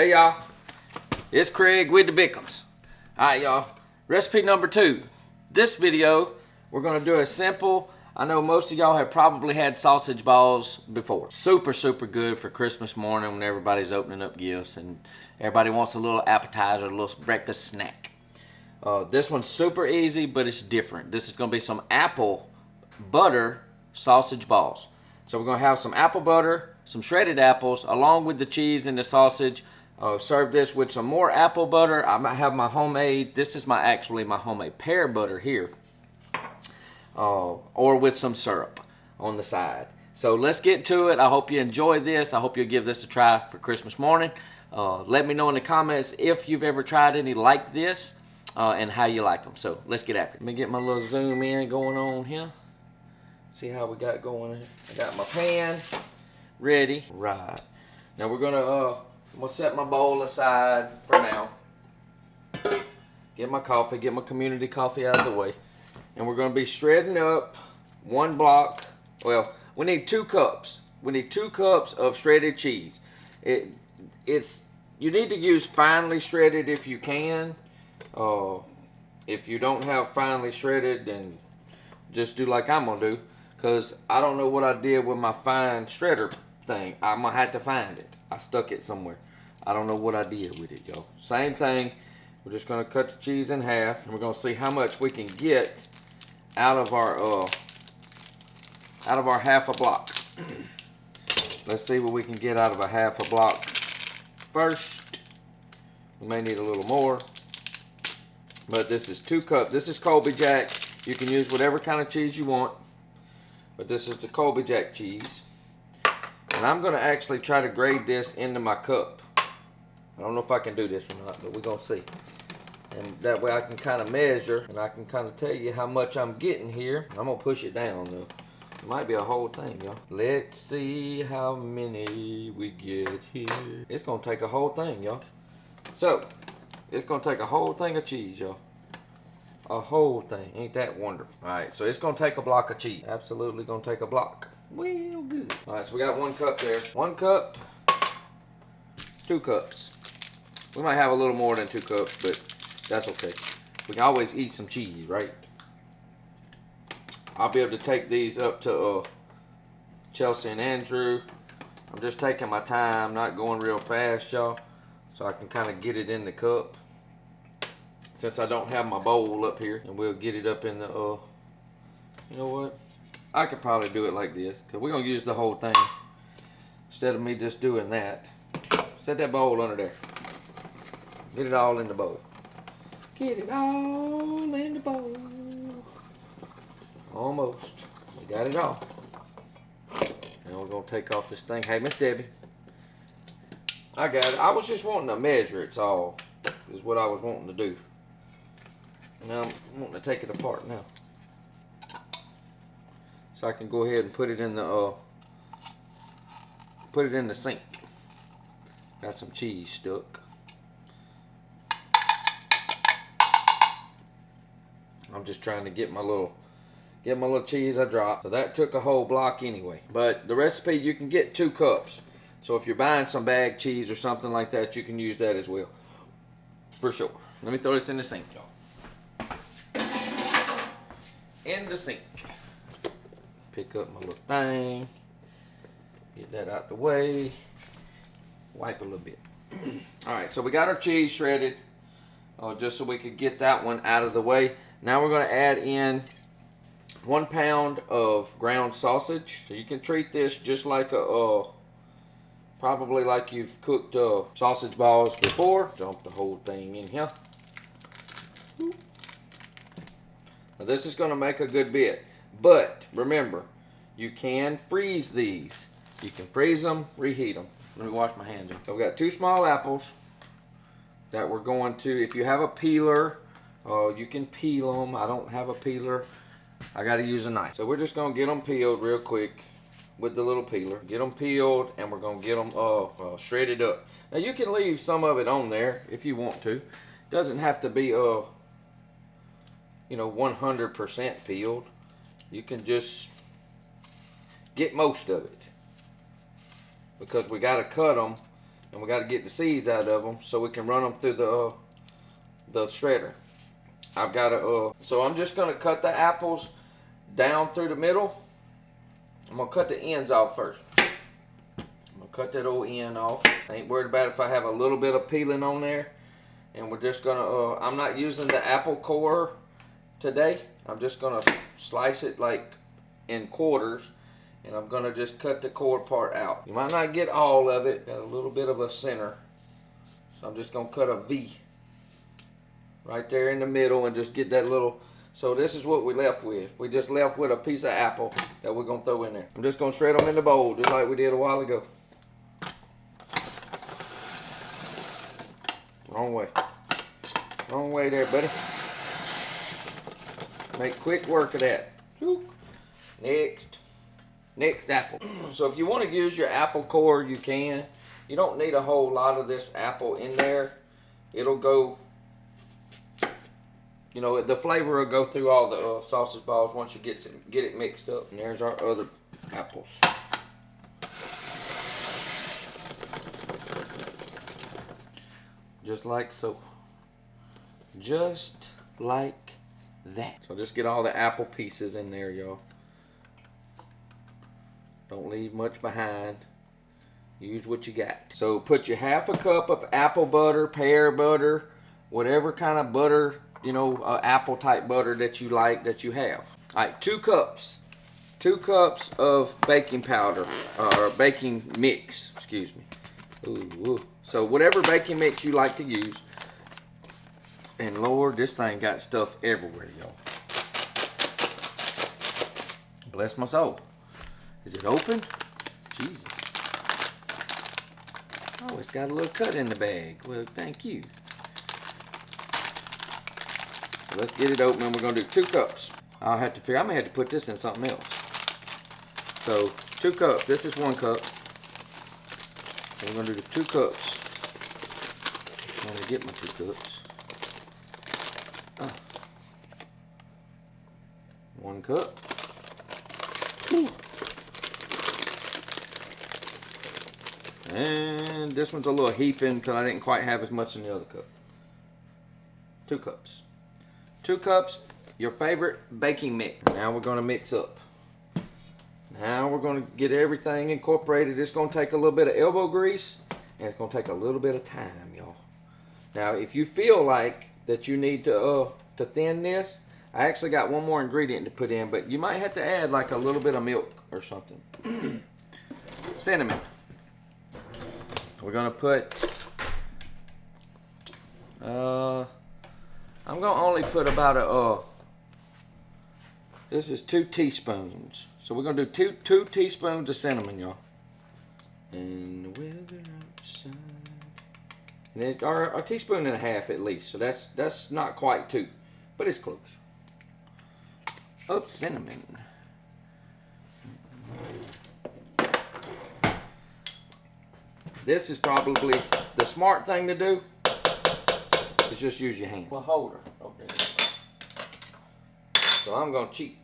Hey y'all, it's Craig with the Bickhams. Alright y'all, recipe number 2. This video, we're going to do a simple, I know most of y'all have probably had sausage balls before. Super good for Christmas morning when everybody's opening up gifts and everybody wants a little appetizer, a little breakfast snack. This one's super easy, but it's different. This is going to be some apple butter sausage balls. So we're going to have some apple butter, some shredded apples, along with the cheese and the sausage. Serve this with some more apple butter. I might have my homemade, this is actually my homemade pear butter here. Or with some syrup on the side. So let's get to it. I hope you enjoy this. I hope you'll give this a try for Christmas morning. Let me know in the comments if you've ever tried any like this and how you like them. So let's get after it. Let me get my little zoom in going on here. See how we got going here. I got my pan ready. Right. Now we're gonna I'm gonna set my bowl aside for now. Get my coffee, get my community coffee out of the way. And we're gonna be shredding up 1 block. Well, we need 2 cups. We need 2 cups of shredded cheese. You need to use finely shredded if you can. If you don't have finely shredded, then just do like I'm gonna do. Cause I don't know what I did with my fine shredder thing. I'm gonna have to find it. I stuck it somewhere. I don't know what I did with it, y'all. Same thing. We're just gonna cut the cheese in half, and we're gonna see how much we can get out of our half a block. Let's see what we can get out of a half a block first. We may need a little more, but this is 2 cups. This is Colby Jack. You can use whatever kind of cheese you want, but this is the Colby Jack cheese. And I'm going to actually try to grade this into my cup. I don't know if I can do this or not, but we're going to see. And that way I can kind of measure, and I can kind of tell you how much I'm getting here. I'm going to push it down, though. It might be a whole thing, y'all. Let's see how many we get here. It's going to take a whole thing, y'all. So, it's going to take a whole thing of cheese, y'all. A whole thing. Ain't that wonderful? Alright, so it's going to take a block of cheese. Absolutely going to take a block. Well, good. Alright, so we got 1 cup there. 1 cup. 2 cups. We might have a little more than 2 cups, but that's okay. We can always eat some cheese, right? I'll be able to take these up to Chelsea and Andrew. I'm just taking my time, not going real fast, y'all, so I can kind of get it in the cup. Since I don't have my bowl up here, and we'll get it up in the, you know what? I could probably do it like this, because we're going to use the whole thing. Instead of me just doing that. Set that bowl under there. Get it all in the bowl. Get it all in the bowl. Almost. We got it all. Now we're going to take off this thing. Hey, Miss Debbie. I got it. I was just wanting to measure it's all. Is what I was wanting to do. Now I'm wanting to take it apart now. So I can go ahead and put it in the sink. Got some cheese stuck. I'm just trying to get my little cheese I dropped. So that took a whole block anyway. But the recipe, you can get 2 cups. So if you're buying some bag cheese or something like that, you can use that as well. For sure. Let me throw this in the sink, y'all. In the sink. Pick up my little thing. Get that out the way. Wipe a little bit. Alright, so we got our cheese shredded. Just so we could get that one out of the way. Now we're going to add in 1 pound of ground sausage. So you can treat this just like a, probably like you've cooked sausage balls before. Dump the whole thing in here. Now this is going to make a good bit. But remember, you can freeze these. You can freeze them, reheat them. Let me wash my hands. So we got 2 small apples that we're going to, if you have a peeler, you can peel them. I don't have a peeler. I got to use a knife. So we're just going to get them peeled real quick with the little peeler. Get them peeled, and we're going to get them shredded up. Now you can leave some of it on there if you want to. Doesn't have to be 100% peeled. You can just get most of it, because we got to cut them and we got to get the seeds out of them so we can run them through the shredder. I've got to, so I'm just going to cut the apples down through the middle. I'm going to cut the ends off first. I'm going to cut that old end off. I ain't worried about if I have a little bit of peeling on there. And we're just going to, I'm not using the apple core today. I'm just going to slice it like in quarters. And I'm going to just cut the core part out. You might not get all of it. Got a little bit of a center. So I'm just going to cut a V right there in the middle and just get that little. So this is what we left with. We just left with a piece of apple that we're going to throw in there. I'm just going to shred them in the bowl just like we did a while ago. Wrong way. Wrong way there, buddy. Make quick work of that. Next apple. So if you want to use your apple core, you can. You don't need a whole lot of this apple in there. It'll go, you know, the flavor will go through all the sausage balls once you get it mixed up. And there's our other apples. Just like so. Just like that. So just get all the apple pieces in there, y'all. Don't leave much behind. Use what you got. So put your half a cup of apple butter, pear butter, whatever kind of butter, you know, apple type butter that you like, that you have. All right, 2 cups. 2 cups of baking powder, or baking mix, excuse me. Ooh. So whatever baking mix you like to use. And Lord, this thing got stuff everywhere, y'all. Bless my soul. Is it open? Jesus. Oh, it's got a little cut in the bag. Well, thank you. So let's get it open and we're going to do 2 cups. I'll have to figure, I may have to put this in something else. So 2 cups. This is 1 cup. And we're going to do the 2 cups. I'm going to get my 2 cups. 1 cup. And this one's a little heaping because I didn't quite have as much in the other cup. 2 cups. 2 cups, your favorite baking mix. Now we're going to mix up. Now we're going to get everything incorporated. It's going to take a little bit of elbow grease and it's going to take a little bit of time, y'all. Now if you feel like that you need to thin this, I actually got one more ingredient to put in, but you might have to add like a little bit of milk or something. Cinnamon. We're gonna put, I'm gonna only put about this is 2 teaspoons. So we're gonna do two teaspoons of cinnamon, y'all. And the weather outside. And it, or a teaspoon and a half at least. So that's not quite 2, but it's close. Of cinnamon. This is probably the smart thing to do. Is just use your hand. Well, hold her. Okay. So I'm gonna cheat,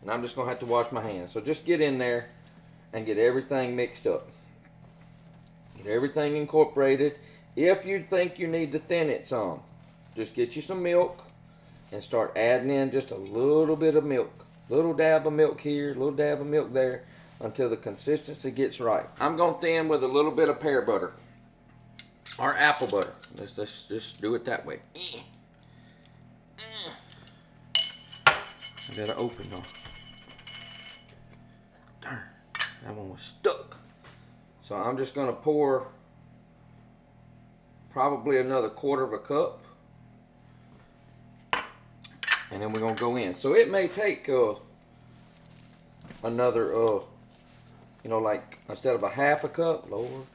and I'm just gonna have to wash my hands. So just get in there and get everything mixed up. Get everything incorporated. If you think you need to thin it some, just get you some milk and start adding in just a little bit of milk. Little dab of milk here, little dab of milk there, until the consistency gets right. I'm going to thin with a little bit of pear butter or apple butter. Let's just do it that way. I got to open though. Darn, that one was stuck. So I'm just going to pour probably another 1/4 cup. And then we're going to go in. So it may take another, you know, like instead of a 1/2 cup, Lord,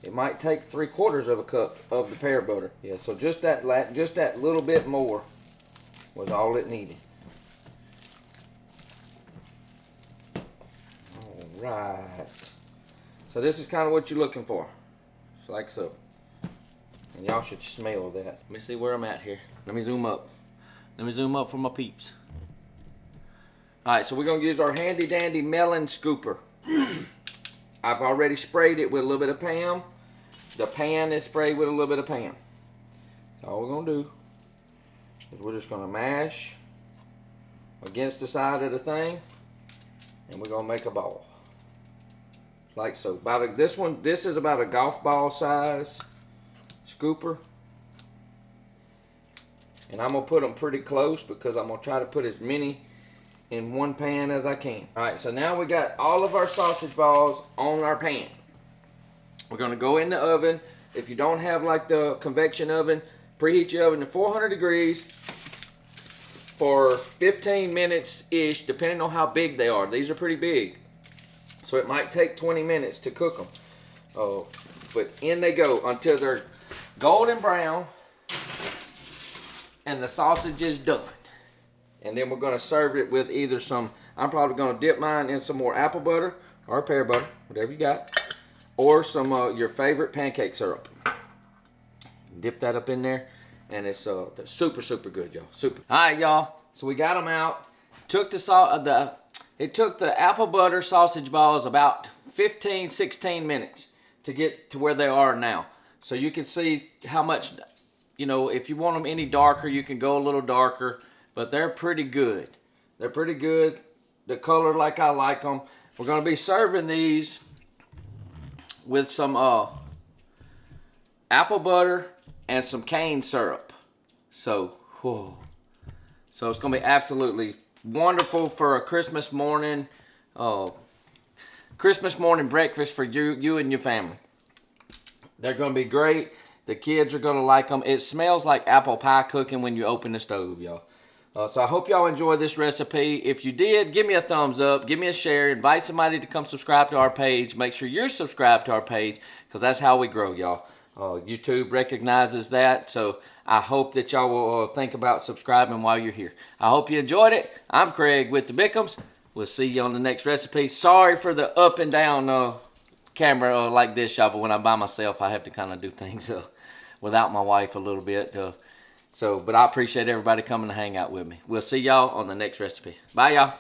it might take 3/4 cup of the pear butter. Yeah, so just that little bit more was all it needed. All right. So this is kind of what you're looking for. It's like so. And y'all should smell that. Let me see where I'm at here. Let me zoom up. Let me zoom up for my peeps. Alright, so we're going to use our handy dandy melon scooper. I've already sprayed it with a little bit of Pam. the pan is sprayed with a little bit of pan. So all we're gonna do is we're just gonna mash against the side of the thing, and we're gonna make a ball. Like so. This is about a golf ball size scooper. And I'm gonna put them pretty close because I'm gonna try to put as many in one pan as I can. Alright, so now we got all of our sausage balls on our pan. We're gonna go in the oven. If you don't have like the convection oven, preheat your oven to 400 degrees for 15 minutes-ish, depending on how big they are. These are pretty big, so it might take 20 minutes to cook them. But in they go until they're golden brown and the sausage is done. And then we're gonna serve it with either some, I'm probably gonna dip mine in some more apple butter or pear butter, whatever you got, or some your favorite pancake syrup. Dip that up in there, and it's super, super good, y'all. Super. All right, y'all. So we got them out. It took the apple butter sausage balls about 15, 16 minutes to get to where they are now. So you can see how much, you know, if you want them any darker, you can go a little darker, but they're pretty good. They're pretty good. The color like I like them. We're gonna be serving these with some apple butter and some cane syrup. So, whoa. So it's gonna be absolutely wonderful for a Christmas morning breakfast for you and your family. They're gonna be great. The kids are gonna like them. It smells like apple pie cooking when you open the stove, y'all. So I hope y'all enjoy this recipe. If you did, give me a thumbs up, give me a share, invite somebody to come subscribe to our page. Make sure you're subscribed to our page, because that's how we grow, y'all. YouTube recognizes that, so I hope that y'all will think about subscribing while you're here. I hope you enjoyed it. I'm Craig with the Bickhams. We'll see you on the next recipe. Sorry for the up and down camera like this, y'all, but when I'm by myself, I have to kind of do things without my wife a little bit. But I appreciate everybody coming to hang out with me. We'll see y'all on the next recipe. Bye, y'all.